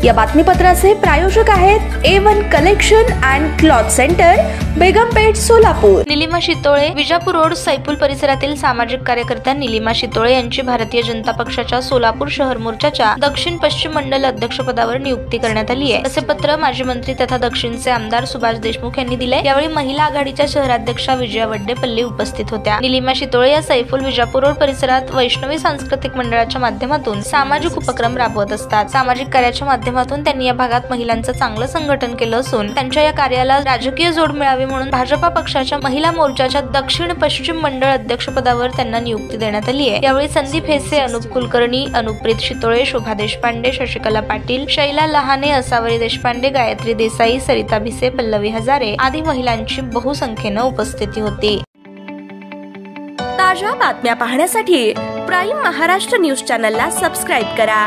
या बातमीपत्राचे प्रायोजक आहेत A1 collection and cloth centre, Begumpeth, Solapur. Nilima Shitole, Vijapur road, Saiful परिसरातील सामाजिक कार्यकर्त्या निलिमा शितोळे यांची भारतीय जनता पक्षाच्या सोलापूर शहर मोर्चाच्या दक्षिण पश्चिम मंडल अध्यक्षपदावर नियुक्ती करण्यात आली आहे, असे पत्र माजी मंत्री तथा दक्षिणचे आमदार सुभाष देशमुख यांनी दिले। यावेळी महिला आघाडीच्या शहराध्यक्षा विजया वड्डेपल्ली उपस्थित होत्या। निलिमा शितोळे या सैफुल विजापूर रोड परिसरात वैष्णवी सांस्कृतिक मंडळाच्या माध्यमातून सामाजिक उपक्रम राबवत असतात। सामाजिक कार्याच्या माध्यमातून त्यांनी या भागात महिलांचं चांगलं संघटन केलं असून त्यांच्या या कार्याला राजकीय जोड मिळावी म्हणून भाजपा पक्षाच्या महिला मोर्चाच्या दक्षिण पश्चिम मंडळ अध्यक्षपदावर त्यांना नियुक्ती देण्यात आली आहे। यावेळी संदीप हेसे, अनुप कुलकर्णी, अनुप्रीत शितोळे, शोभा देशपांडे, शशिकला पाटील, शैला लहाने, असावरी देशपांडे, गायत्री देसाई, सरिता भिसे, पल्लवी हजारे आदी महिलांची बहुसंख्येने उपस्थिती होती। ताज्या बातम्या पाहण्यासाठी प्राईम महाराष्ट्र न्यूज चॅनलला सबस्क्राईब करा।